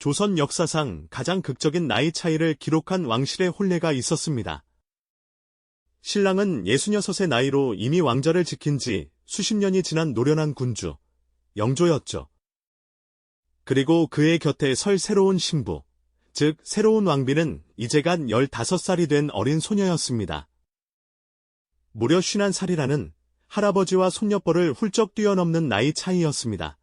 조선 역사상 가장 극적인 나이 차이를 기록한 왕실의 혼례가 있었습니다. 신랑은 66의 나이로 이미 왕좌를 지킨 지 수십 년이 지난 노련한 군주, 영조였죠. 그리고 그의 곁에 설 새로운 신부, 즉 새로운 왕비는 이제 갓 15살이 된 어린 소녀였습니다. 무려 51살이라는 할아버지와 손녀뻘을 훌쩍 뛰어넘는 나이 차이였습니다.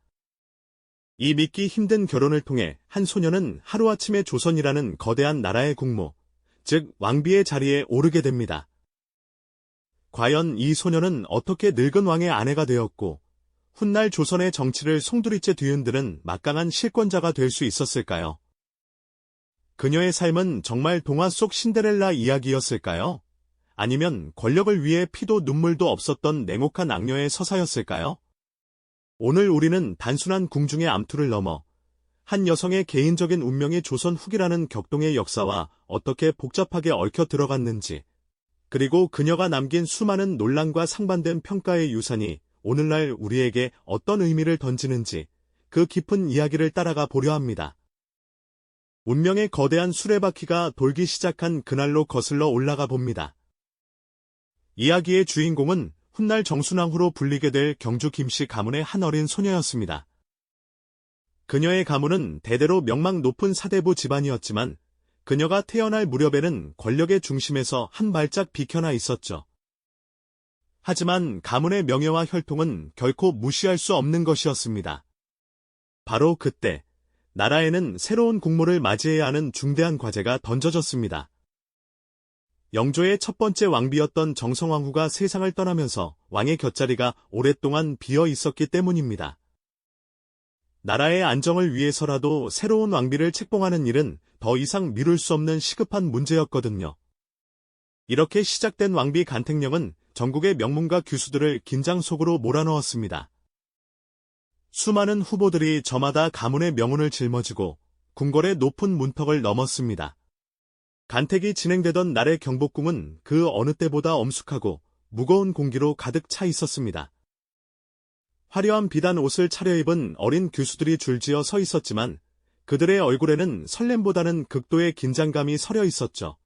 이 믿기 힘든 결혼을 통해 한 소녀는 하루아침에 조선이라는 거대한 나라의 국모, 즉 왕비의 자리에 오르게 됩니다. 과연 이 소녀는 어떻게 늙은 왕의 아내가 되었고 훗날 조선의 정치를 송두리째 뒤흔드는 막강한 실권자가 될 수 있었을까요? 그녀의 삶은 정말 동화 속 신데렐라 이야기였을까요? 아니면 권력을 위해 피도 눈물도 없었던 냉혹한 악녀의 서사였을까요? 오늘 우리는 단순한 궁중의 암투를 넘어 한 여성의 개인적인 운명이 조선 후기라는 격동의 역사와 어떻게 복잡하게 얽혀 들어갔는지, 그리고 그녀가 남긴 수많은 논란과 상반된 평가의 유산이 오늘날 우리에게 어떤 의미를 던지는지 그 깊은 이야기를 따라가 보려 합니다. 운명의 거대한 수레바퀴가 돌기 시작한 그날로 거슬러 올라가 봅니다. 이야기의 주인공은 훗날 정순왕후로 불리게 될 경주 김씨 가문의 한 어린 소녀였습니다. 그녀의 가문은 대대로 명망 높은 사대부 집안이었지만 그녀가 태어날 무렵에는 권력의 중심에서 한 발짝 비켜나 있었죠. 하지만 가문의 명예와 혈통은 결코 무시할 수 없는 것이었습니다. 바로 그때 나라에는 새로운 국모를 맞이해야 하는 중대한 과제가 던져졌습니다. 영조의 첫 번째 왕비였던 정성왕후가 세상을 떠나면서 왕의 곁자리가 오랫동안 비어 있었기 때문입니다. 나라의 안정을 위해서라도 새로운 왕비를 책봉하는 일은 더 이상 미룰 수 없는 시급한 문제였거든요. 이렇게 시작된 왕비 간택령은 전국의 명문가 규수들을 긴장 속으로 몰아넣었습니다. 수많은 후보들이 저마다 가문의 명운을 짊어지고 궁궐의 높은 문턱을 넘었습니다. 간택이 진행되던 날의 경복궁은 그 어느 때보다 엄숙하고 무거운 공기로 가득 차 있었습니다. 화려한 비단 옷을 차려입은 어린 교수들이 줄지어 서 있었지만 그들의 얼굴에는 설렘보다는 극도의 긴장감이 서려 있었죠.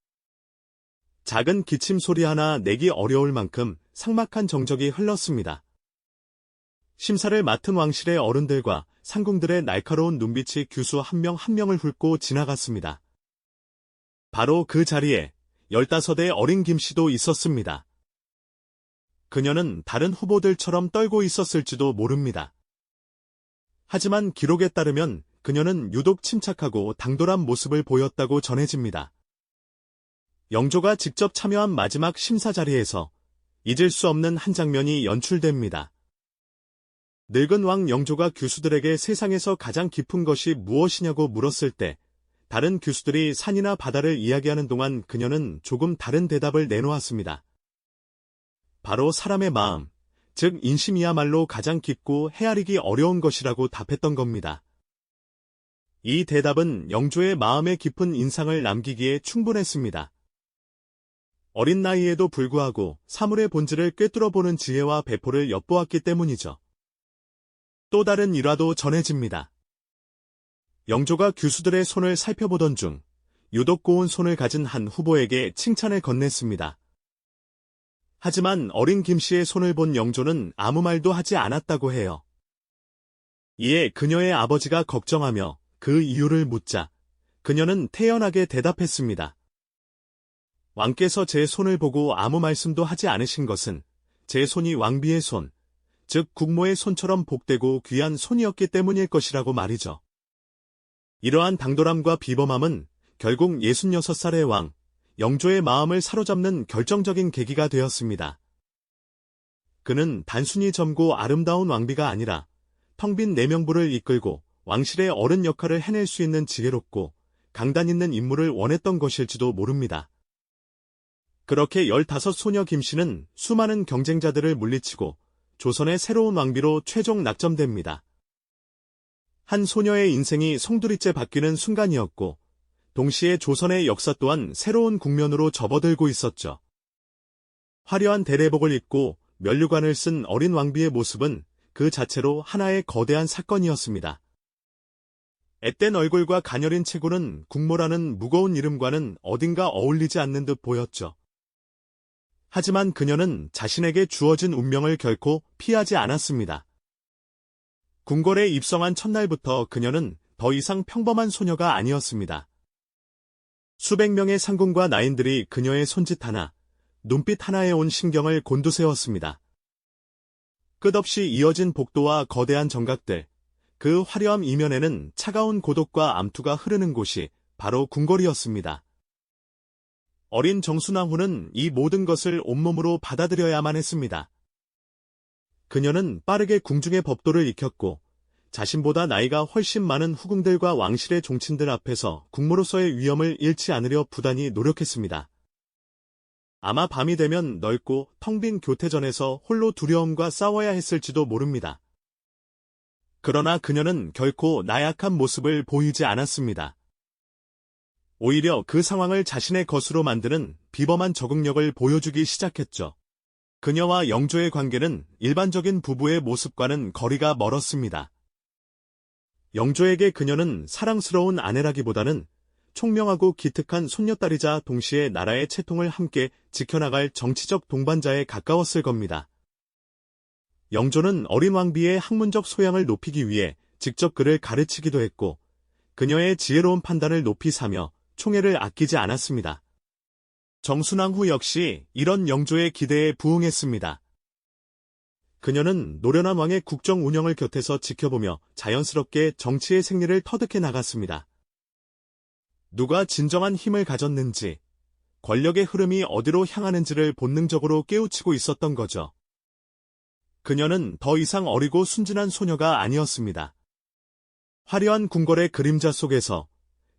작은 기침 소리 하나 내기 어려울 만큼 삭막한 정적이 흘렀습니다. 심사를 맡은 왕실의 어른들과 상궁들의 날카로운 눈빛이 규수 한 명 한 명을 훑고 지나갔습니다. 바로 그 자리에 15의 어린 김씨도 있었습니다. 그녀는 다른 후보들처럼 떨고 있었을지도 모릅니다. 하지만 기록에 따르면 그녀는 유독 침착하고 당돌한 모습을 보였다고 전해집니다. 영조가 직접 참여한 마지막 심사 자리에서 잊을 수 없는 한 장면이 연출됩니다. 늙은 왕 영조가 규수들에게 세상에서 가장 깊은 것이 무엇이냐고 물었을 때 다른 규수들이 산이나 바다를 이야기하는 동안 그녀는 조금 다른 대답을 내놓았습니다. 바로 사람의 마음, 즉 인심이야말로 가장 깊고 헤아리기 어려운 것이라고 답했던 겁니다. 이 대답은 영조의 마음에 깊은 인상을 남기기에 충분했습니다. 어린 나이에도 불구하고 사물의 본질을 꿰뚫어보는 지혜와 배포를 엿보았기 때문이죠. 또 다른 일화도 전해집니다. 영조가 규수들의 손을 살펴보던 중 유독 고운 손을 가진 한 후보에게 칭찬을 건넸습니다. 하지만 어린 김씨의 손을 본 영조는 아무 말도 하지 않았다고 해요. 이에 그녀의 아버지가 걱정하며 그 이유를 묻자 그녀는 태연하게 대답했습니다. 왕께서 제 손을 보고 아무 말씀도 하지 않으신 것은 제 손이 왕비의 손, 즉 국모의 손처럼 복되고 귀한 손이었기 때문일 것이라고 말이죠. 이러한 당돌함과 비범함은 결국 66살의 왕, 영조의 마음을 사로잡는 결정적인 계기가 되었습니다. 그는 단순히 젊고 아름다운 왕비가 아니라 텅 빈 내명부를 이끌고 왕실의 어른 역할을 해낼 수 있는 지혜롭고 강단 있는 인물을 원했던 것일지도 모릅니다. 그렇게 15 소녀 김씨는 수많은 경쟁자들을 물리치고 조선의 새로운 왕비로 최종 낙점됩니다. 한 소녀의 인생이 송두리째 바뀌는 순간이었고 동시에 조선의 역사 또한 새로운 국면으로 접어들고 있었죠. 화려한 대례복을 입고 면류관을 쓴 어린 왕비의 모습은 그 자체로 하나의 거대한 사건이었습니다. 앳된 얼굴과 가녀린 체구는 국모라는 무거운 이름과는 어딘가 어울리지 않는 듯 보였죠. 하지만 그녀는 자신에게 주어진 운명을 결코 피하지 않았습니다. 궁궐에 입성한 첫날부터 그녀는 더 이상 평범한 소녀가 아니었습니다. 수백 명의 상궁과 나인들이 그녀의 손짓 하나, 눈빛 하나에 온 신경을 곤두세웠습니다. 끝없이 이어진 복도와 거대한 정각들, 그 화려함 이면에는 차가운 고독과 암투가 흐르는 곳이 바로 궁궐이었습니다. 어린 정순왕후는 이 모든 것을 온몸으로 받아들여야만 했습니다. 그녀는 빠르게 궁중의 법도를 익혔고 자신보다 나이가 훨씬 많은 후궁들과 왕실의 종친들 앞에서 국모로서의 위엄을 잃지 않으려 부단히 노력했습니다. 아마 밤이 되면 넓고 텅 빈 교태전에서 홀로 두려움과 싸워야 했을지도 모릅니다. 그러나 그녀는 결코 나약한 모습을 보이지 않았습니다. 오히려 그 상황을 자신의 것으로 만드는 비범한 적응력을 보여주기 시작했죠. 그녀와 영조의 관계는 일반적인 부부의 모습과는 거리가 멀었습니다. 영조에게 그녀는 사랑스러운 아내라기보다는 총명하고 기특한 손녀딸이자 동시에 나라의 채통을 함께 지켜나갈 정치적 동반자에 가까웠을 겁니다. 영조는 어린 왕비의 학문적 소양을 높이기 위해 직접 그를 가르치기도 했고 그녀의 지혜로운 판단을 높이 사며 총애를 아끼지 않았습니다. 정순왕후 역시 이런 영조의 기대에 부응했습니다. 그녀는 노련한 왕의 국정 운영을 곁에서 지켜보며 자연스럽게 정치의 생리를 터득해 나갔습니다. 누가 진정한 힘을 가졌는지, 권력의 흐름이 어디로 향하는지를 본능적으로 깨우치고 있었던 거죠. 그녀는 더 이상 어리고 순진한 소녀가 아니었습니다. 화려한 궁궐의 그림자 속에서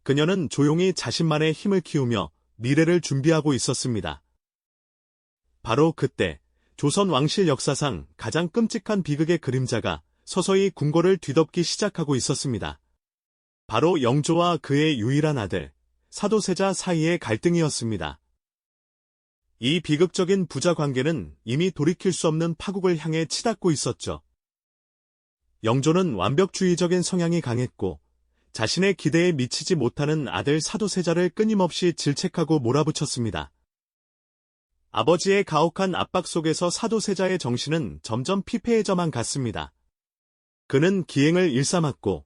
그녀는 조용히 자신만의 힘을 키우며 미래를 준비하고 있었습니다. 바로 그때 조선 왕실 역사상 가장 끔찍한 비극의 그림자가 서서히 궁궐을 뒤덮기 시작하고 있었습니다. 바로 영조와 그의 유일한 아들, 사도세자 사이의 갈등이었습니다. 이 비극적인 부자 관계는 이미 돌이킬 수 없는 파국을 향해 치닫고 있었죠. 영조는 완벽주의적인 성향이 강했고 자신의 기대에 미치지 못하는 아들 사도세자를 끊임없이 질책하고 몰아붙였습니다. 아버지의 가혹한 압박 속에서 사도세자의 정신은 점점 피폐해져만 갔습니다. 그는 기행을 일삼았고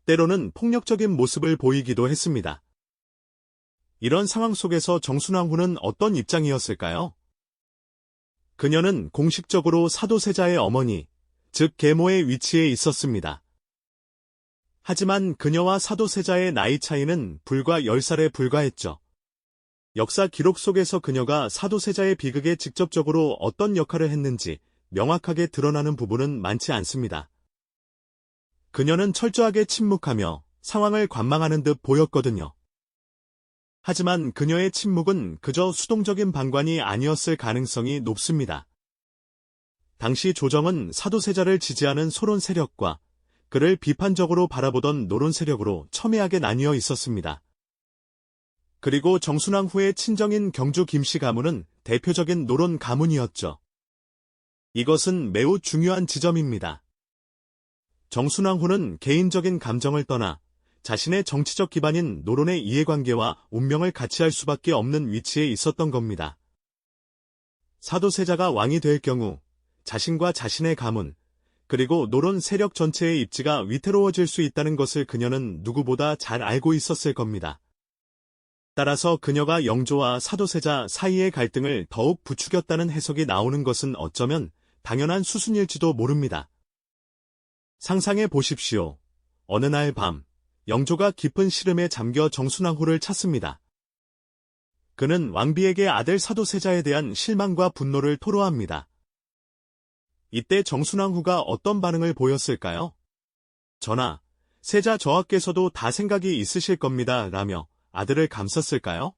때로는 폭력적인 모습을 보이기도 했습니다. 이런 상황 속에서 정순왕후는 어떤 입장이었을까요? 그녀는 공식적으로 사도세자의 어머니, 즉 계모의 위치에 있었습니다. 하지만 그녀와 사도세자의 나이 차이는 불과 10살에 불과했죠. 역사 기록 속에서 그녀가 사도세자의 비극에 직접적으로 어떤 역할을 했는지 명확하게 드러나는 부분은 많지 않습니다. 그녀는 철저하게 침묵하며 상황을 관망하는 듯 보였거든요. 하지만 그녀의 침묵은 그저 수동적인 방관이 아니었을 가능성이 높습니다. 당시 조정은 사도세자를 지지하는 소론 세력과 그를 비판적으로 바라보던 노론 세력으로 첨예하게 나뉘어 있었습니다. 그리고 정순왕후의 친정인 경주 김씨 가문은 대표적인 노론 가문이었죠. 이것은 매우 중요한 지점입니다. 정순왕후는 개인적인 감정을 떠나 자신의 정치적 기반인 노론의 이해관계와 운명을 같이 할 수밖에 없는 위치에 있었던 겁니다. 사도세자가 왕이 될 경우 자신과 자신의 가문, 그리고 노론 세력 전체의 입지가 위태로워질 수 있다는 것을 그녀는 누구보다 잘 알고 있었을 겁니다. 따라서 그녀가 영조와 사도세자 사이의 갈등을 더욱 부추겼다는 해석이 나오는 것은 어쩌면 당연한 수순일지도 모릅니다. 상상해 보십시오. 어느 날 밤, 영조가 깊은 시름에 잠겨 정순왕후를 찾습니다. 그는 왕비에게 아들 사도세자에 대한 실망과 분노를 토로합니다. 이때 정순왕후가 어떤 반응을 보였을까요? 전하, 세자 저하께서도 다 생각이 있으실 겁니다. 라며 아들을 감쌌을까요?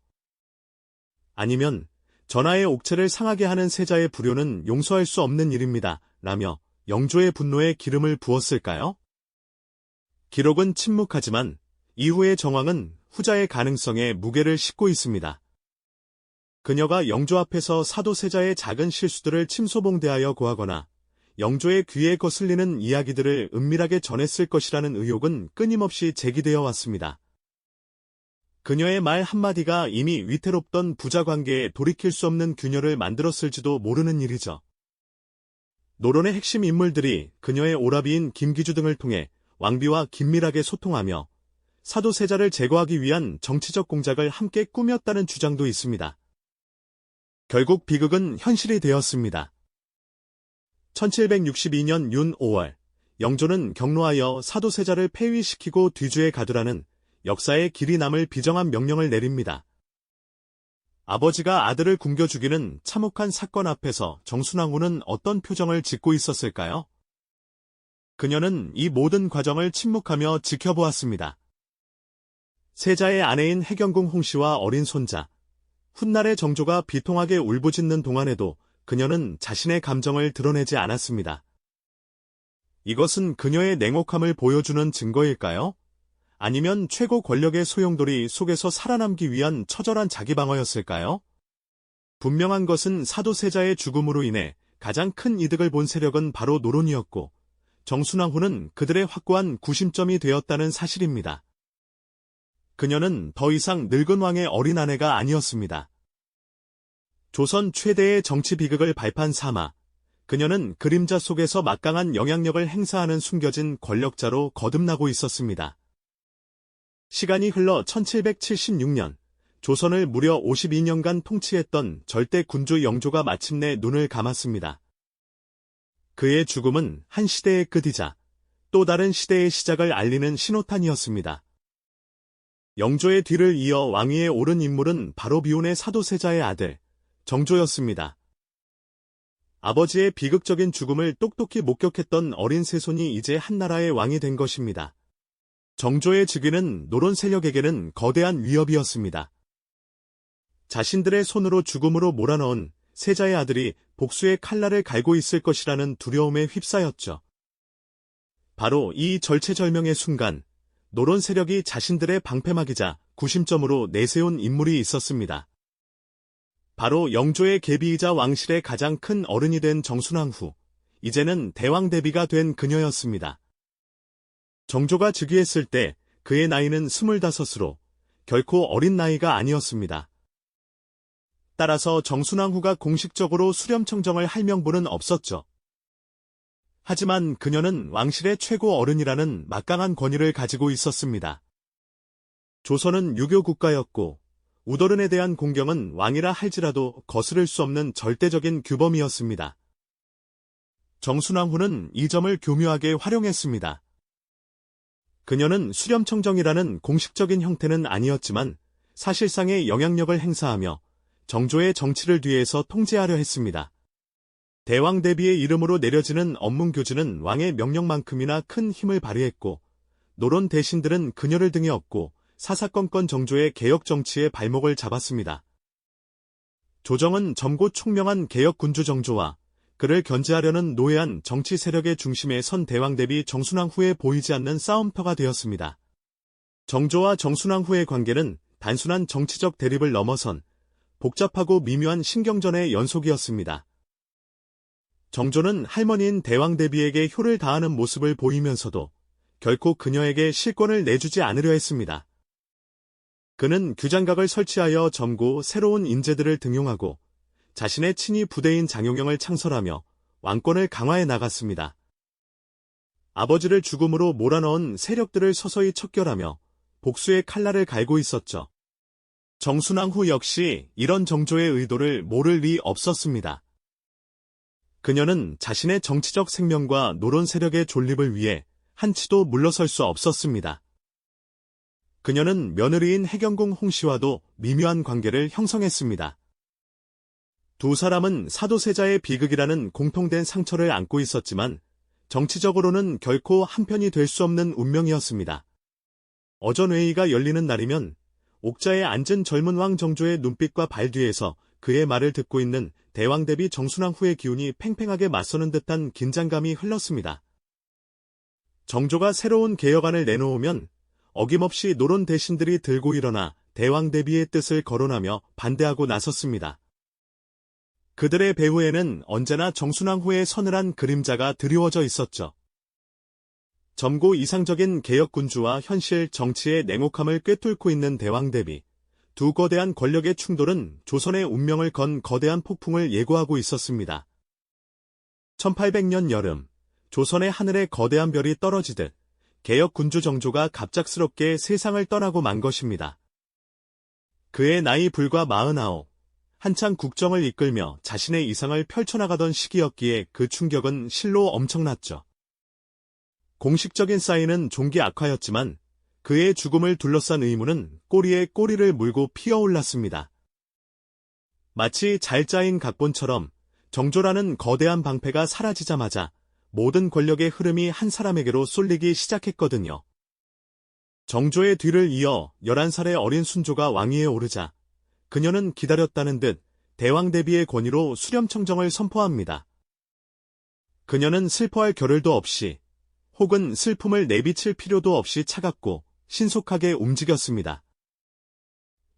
아니면 전하의 옥체를 상하게 하는 세자의 불효는 용서할 수 없는 일입니다. 라며 영조의 분노에 기름을 부었을까요? 기록은 침묵하지만 이후의 정황은 후자의 가능성에 무게를 싣고 있습니다. 그녀가 영조 앞에서 사도세자의 작은 실수들을 침소봉대하여 고하거나 영조의 귀에 거슬리는 이야기들을 은밀하게 전했을 것이라는 의혹은 끊임없이 제기되어 왔습니다. 그녀의 말 한마디가 이미 위태롭던 부자 관계에 돌이킬 수 없는 균열을 만들었을지도 모르는 일이죠. 노론의 핵심 인물들이 그녀의 오라비인 김기주 등을 통해 왕비와 긴밀하게 소통하며 사도세자를 제거하기 위한 정치적 공작을 함께 꾸몄다는 주장도 있습니다. 결국 비극은 현실이 되었습니다. 1762년 윤 5월, 영조는 경로하여 사도세자를 폐위시키고 뒤주에 가두라는 역사에 길이 남을 비정한 명령을 내립니다. 아버지가 아들을 굶겨 죽이는 참혹한 사건 앞에서 정순왕후는 어떤 표정을 짓고 있었을까요? 그녀는 이 모든 과정을 침묵하며 지켜보았습니다. 세자의 아내인 해경궁 홍씨와 어린 손자, 훗날의 정조가 비통하게 울부짖는 동안에도 그녀는 자신의 감정을 드러내지 않았습니다. 이것은 그녀의 냉혹함을 보여주는 증거일까요? 아니면 최고 권력의 소용돌이 속에서 살아남기 위한 처절한 자기방어였을까요? 분명한 것은 사도세자의 죽음으로 인해 가장 큰 이득을 본 세력은 바로 노론이었고 정순왕후는 그들의 확고한 구심점이 되었다는 사실입니다. 그녀는 더 이상 늙은 왕의 어린 아내가 아니었습니다. 조선 최대의 정치 비극을 발판 삼아 그녀는 그림자 속에서 막강한 영향력을 행사하는 숨겨진 권력자로 거듭나고 있었습니다. 시간이 흘러 1776년, 조선을 무려 52년간 통치했던 절대 군주 영조가 마침내 눈을 감았습니다. 그의 죽음은 한 시대의 끝이자 또 다른 시대의 시작을 알리는 신호탄이었습니다. 영조의 뒤를 이어 왕위에 오른 인물은 바로 비운의 사도세자의 아들, 정조였습니다. 아버지의 비극적인 죽음을 똑똑히 목격했던 어린 세손이 이제 한나라의 왕이 된 것입니다. 정조의 즉위는 노론 세력에게는 거대한 위협이었습니다. 자신들의 손으로 죽음으로 몰아넣은 세자의 아들이 복수의 칼날을 갈고 있을 것이라는 두려움에 휩싸였죠. 바로 이 절체절명의 순간, 노론 세력이 자신들의 방패막이자 구심점으로 내세운 인물이 있었습니다. 바로 영조의 계비이자 왕실의 가장 큰 어른이 된 정순왕후, 이제는 대왕 대비가 된 그녀였습니다. 정조가 즉위했을 때 그의 나이는 25으로 결코 어린 나이가 아니었습니다. 따라서 정순왕후가 공식적으로 수렴청정을 할 명분은 없었죠. 하지만 그녀는 왕실의 최고 어른이라는 막강한 권위를 가지고 있었습니다. 조선은 유교 국가였고 우더른에 대한 공경은 왕이라 할지라도 거스를 수 없는 절대적인 규범이었습니다. 정순왕후는 이 점을 교묘하게 활용했습니다. 그녀는 수렴청정이라는 공식적인 형태는 아니었지만 사실상의 영향력을 행사하며 정조의 정치를 뒤에서 통제하려 했습니다. 대왕 대비의 이름으로 내려지는 언문교주는 왕의 명령만큼이나 큰 힘을 발휘했고 노론 대신들은 그녀를 등에 업고 사사건건 정조의 개혁 정치에 발목을 잡았습니다. 조정은 젊고 총명한 개혁 군주 정조와 그를 견제하려는 노예한 정치 세력의 중심에 선 대왕 대비 정순왕후에 보이지 않는 싸움터가 되었습니다. 정조와 정순왕후의 관계는 단순한 정치적 대립을 넘어선 복잡하고 미묘한 신경전의 연속이었습니다. 정조는 할머니인 대왕 대비에게 효를 다하는 모습을 보이면서도 결코 그녀에게 실권을 내주지 않으려 했습니다. 그는 규장각을 설치하여 젊고 새로운 인재들을 등용하고 자신의 친위 부대인 장용영을 창설하며 왕권을 강화해 나갔습니다. 아버지를 죽음으로 몰아넣은 세력들을 서서히 척결하며 복수의 칼날을 갈고 있었죠. 정순왕후 역시 이런 정조의 의도를 모를 리 없었습니다. 그녀는 자신의 정치적 생명과 노론 세력의 존립을 위해 한치도 물러설 수 없었습니다. 그녀는 며느리인 해경궁 홍씨와도 미묘한 관계를 형성했습니다. 두 사람은 사도세자의 비극이라는 공통된 상처를 안고 있었지만 정치적으로는 결코 한편이 될 수 없는 운명이었습니다. 어전회의가 열리는 날이면 옥자에 앉은 젊은 왕 정조의 눈빛과 발 뒤에서 그의 말을 듣고 있는 대왕 대비 정순왕후의 기운이 팽팽하게 맞서는 듯한 긴장감이 흘렀습니다. 정조가 새로운 개혁안을 내놓으면 어김없이 노론 대신들이 들고 일어나 대왕 대비의 뜻을 거론하며 반대하고 나섰습니다. 그들의 배후에는 언제나 정순왕후의 서늘한 그림자가 드리워져 있었죠. 젊고 이상적인 개혁군주와 현실 정치의 냉혹함을 꿰뚫고 있는 대왕 대비 두 거대한 권력의 충돌은 조선의 운명을 건 거대한 폭풍을 예고하고 있었습니다. 1800년 여름, 조선의 하늘에 거대한 별이 떨어지듯 개혁군주 정조가 갑작스럽게 세상을 떠나고 만 것입니다. 그의 나이 불과 49, 한창 국정을 이끌며 자신의 이상을 펼쳐나가던 시기였기에 그 충격은 실로 엄청났죠. 공식적인 사인은 종기 악화였지만 그의 죽음을 둘러싼 의문은 꼬리에 꼬리를 물고 피어올랐습니다. 마치 잘 짜인 각본처럼 정조라는 거대한 방패가 사라지자마자 모든 권력의 흐름이 한 사람에게로 쏠리기 시작했거든요. 정조의 뒤를 이어 11살의 어린 순조가 왕위에 오르자 그녀는 기다렸다는 듯 대왕 대비의 권위로 수렴청정을 선포합니다. 그녀는 슬퍼할 겨를도 없이 혹은 슬픔을 내비칠 필요도 없이 차갑고 신속하게 움직였습니다.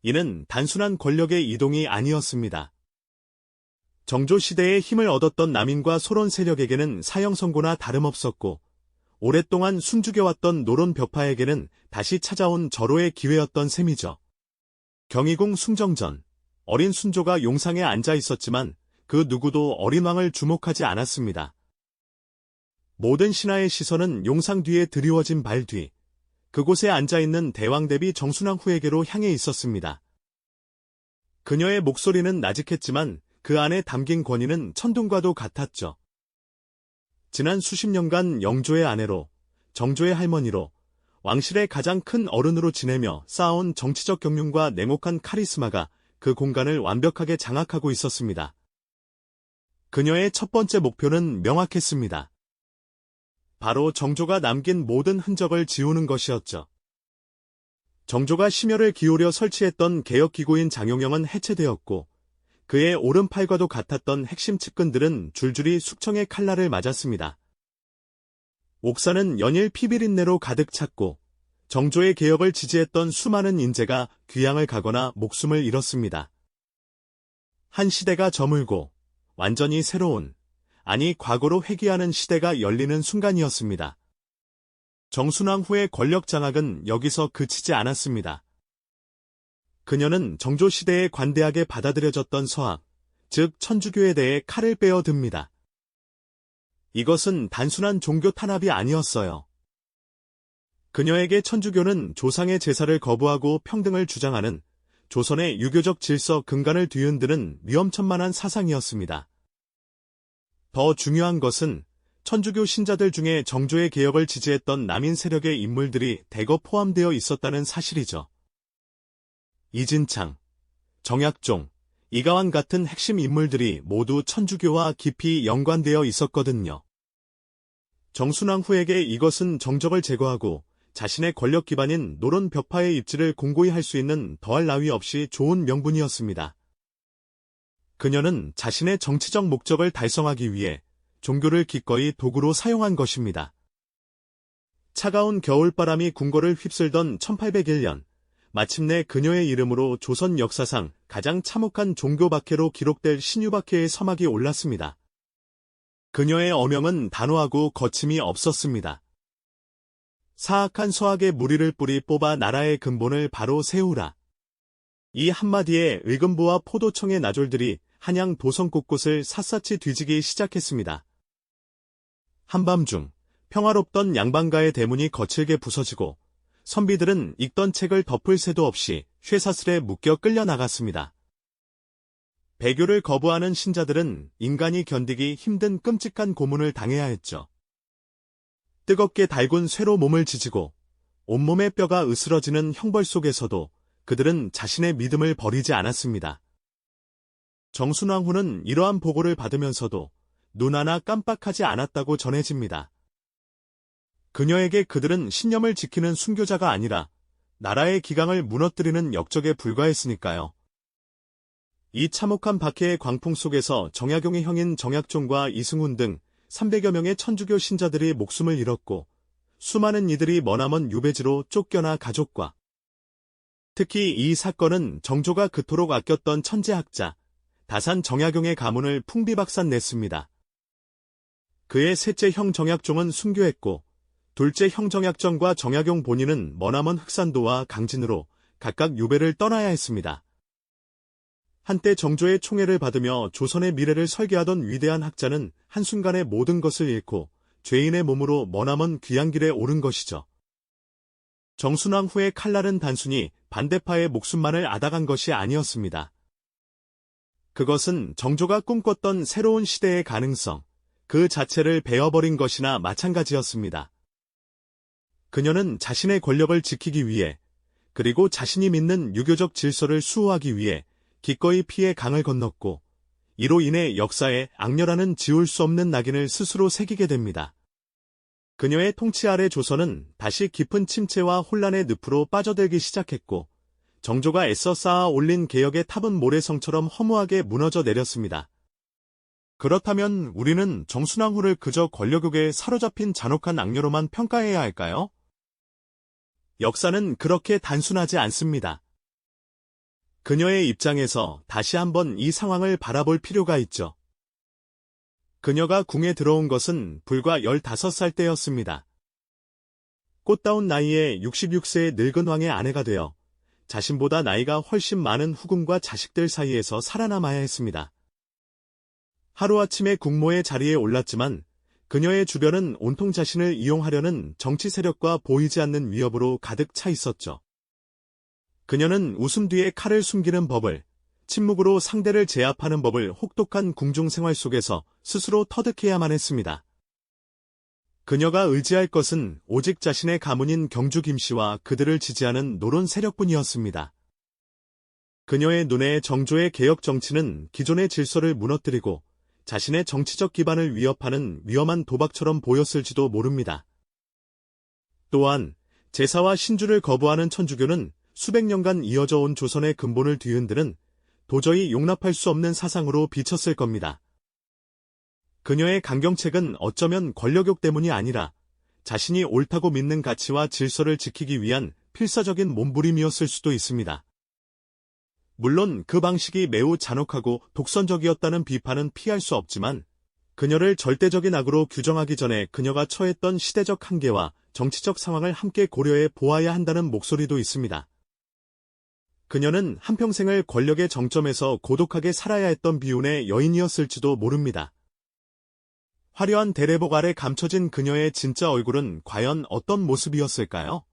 이는 단순한 권력의 이동이 아니었습니다. 정조 시대에 힘을 얻었던 남인과 소론 세력에게는 사형 선고나 다름없었고 오랫동안 숨죽여왔던 노론 벽파에게는 다시 찾아온 절호의 기회였던 셈이죠. 경희궁 숭정전, 어린 순조가 용상에 앉아 있었지만 그 누구도 어린 왕을 주목하지 않았습니다. 모든 신하의 시선은 용상 뒤에 드리워진 발 뒤, 그곳에 앉아있는 대왕 대비 정순왕후에게로 향해 있었습니다. 그녀의 목소리는 나직했지만 그 안에 담긴 권위는 천둥과도 같았죠. 지난 수십 년간 영조의 아내로, 정조의 할머니로, 왕실의 가장 큰 어른으로 지내며 쌓아온 정치적 경륜과 냉혹한 카리스마가 그 공간을 완벽하게 장악하고 있었습니다. 그녀의 첫 번째 목표는 명확했습니다. 바로 정조가 남긴 모든 흔적을 지우는 것이었죠. 정조가 심혈을 기울여 설치했던 개혁기구인 장용영은 해체되었고 그의 오른팔과도 같았던 핵심 측근들은 줄줄이 숙청의 칼날을 맞았습니다. 옥사는 연일 피비린내로 가득 찼고 정조의 개혁을 지지했던 수많은 인재가 귀향을 가거나 목숨을 잃었습니다. 한 시대가 저물고 완전히 새로운, 아니 과거로 회귀하는 시대가 열리는 순간이었습니다. 정순왕후의 권력 장악은 여기서 그치지 않았습니다. 그녀는 정조 시대에 관대하게 받아들여졌던 서학, 즉 천주교에 대해 칼을 빼어 듭니다. 이것은 단순한 종교 탄압이 아니었어요. 그녀에게 천주교는 조상의 제사를 거부하고 평등을 주장하는 조선의 유교적 질서 근간을 뒤흔드는 위험천만한 사상이었습니다. 더 중요한 것은 천주교 신자들 중에 정조의 개혁을 지지했던 남인 세력의 인물들이 대거 포함되어 있었다는 사실이죠. 이진창, 정약종, 이가완 같은 핵심 인물들이 모두 천주교와 깊이 연관되어 있었거든요. 정순왕후에게 이것은 정적을 제거하고 자신의 권력 기반인 노론 벽파의 입지를 공고히 할 수 있는 더할 나위 없이 좋은 명분이었습니다. 그녀는 자신의 정치적 목적을 달성하기 위해 종교를 기꺼이 도구로 사용한 것입니다. 차가운 겨울바람이 궁궐을 휩쓸던 1801년, 마침내 그녀의 이름으로 조선 역사상 가장 참혹한 종교박해로 기록될 신유박해의 서막이 올랐습니다. 그녀의 어명은 단호하고 거침이 없었습니다. 사악한 서학의 무리를 뿌리 뽑아 나라의 근본을 바로 세우라. 이 한마디에 의금부와 포도청의 나졸들이 한양 도성 곳곳을 샅샅이 뒤지기 시작했습니다. 한밤중 평화롭던 양반가의 대문이 거칠게 부서지고 선비들은 읽던 책을 덮을 새도 없이 쇠사슬에 묶여 끌려나갔습니다. 배교를 거부하는 신자들은 인간이 견디기 힘든 끔찍한 고문을 당해야 했죠. 뜨겁게 달군 쇠로 몸을 지지고 온몸의 뼈가 으스러지는 형벌 속에서도 그들은 자신의 믿음을 버리지 않았습니다. 정순왕후는 이러한 보고를 받으면서도 눈 하나 깜빡하지 않았다고 전해집니다. 그녀에게 그들은 신념을 지키는 순교자가 아니라 나라의 기강을 무너뜨리는 역적에 불과했으니까요. 이 참혹한 박해의 광풍 속에서 정약용의 형인 정약종과 이승훈 등 300여 명의 천주교 신자들이 목숨을 잃었고 수많은 이들이 머나먼 유배지로 쫓겨나 가족과 특히 이 사건은 정조가 그토록 아꼈던 천재학자, 다산 정약용의 가문을 풍비박산냈습니다. 그의 셋째 형 정약종은 순교했고 둘째 형 정약정과 정약용 본인은 머나먼 흑산도와 강진으로 각각 유배를 떠나야 했습니다. 한때 정조의 총애를 받으며 조선의 미래를 설계하던 위대한 학자는 한순간에 모든 것을 잃고 죄인의 몸으로 머나먼 귀한 길에 오른 것이죠. 정순왕 후의 칼날은 단순히 반대파의 목숨만을 앗아간 것이 아니었습니다. 그것은 정조가 꿈꿨던 새로운 시대의 가능성, 그 자체를 베어버린 것이나 마찬가지였습니다. 그녀는 자신의 권력을 지키기 위해, 그리고 자신이 믿는 유교적 질서를 수호하기 위해 기꺼이 피해 강을 건넜고, 이로 인해 역사에 악녀라는 지울 수 없는 낙인을 스스로 새기게 됩니다. 그녀의 통치 아래 조선은 다시 깊은 침체와 혼란의 늪으로 빠져들기 시작했고, 정조가 애써 쌓아 올린 개혁의 탑은 모래성처럼 허무하게 무너져 내렸습니다. 그렇다면 우리는 정순왕후를 그저 권력욕에 사로잡힌 잔혹한 악녀로만 평가해야 할까요? 역사는 그렇게 단순하지 않습니다. 그녀의 입장에서 다시 한번 이 상황을 바라볼 필요가 있죠. 그녀가 궁에 들어온 것은 불과 15살 때였습니다. 꽃다운 나이에 66세의 늙은 왕의 아내가 되어 자신보다 나이가 훨씬 많은 후궁과 자식들 사이에서 살아남아야 했습니다. 하루아침에 국모의 자리에 올랐지만 그녀의 주변은 온통 자신을 이용하려는 정치 세력과 보이지 않는 위협으로 가득 차 있었죠. 그녀는 웃음 뒤에 칼을 숨기는 법을, 침묵으로 상대를 제압하는 법을 혹독한 궁중 생활 속에서 스스로 터득해야만 했습니다. 그녀가 의지할 것은 오직 자신의 가문인 경주 김씨와 그들을 지지하는 노론 세력뿐이었습니다. 그녀의 눈에 정조의 개혁 정치는 기존의 질서를 무너뜨리고 자신의 정치적 기반을 위협하는 위험한 도박처럼 보였을지도 모릅니다. 또한 제사와 신주를 거부하는 천주교는 수백 년간 이어져 온 조선의 근본을 뒤흔드는 도저히 용납할 수 없는 사상으로 비쳤을 겁니다. 그녀의 강경책은 어쩌면 권력욕 때문이 아니라 자신이 옳다고 믿는 가치와 질서를 지키기 위한 필사적인 몸부림이었을 수도 있습니다. 물론 그 방식이 매우 잔혹하고 독선적이었다는 비판은 피할 수 없지만 그녀를 절대적인 악으로 규정하기 전에 그녀가 처했던 시대적 한계와 정치적 상황을 함께 고려해 보아야 한다는 목소리도 있습니다. 그녀는 한평생을 권력의 정점에서 고독하게 살아야 했던 비운의 여인이었을지도 모릅니다. 화려한 대레복 아래 감춰진 그녀의 진짜 얼굴은 과연 어떤 모습이었을까요?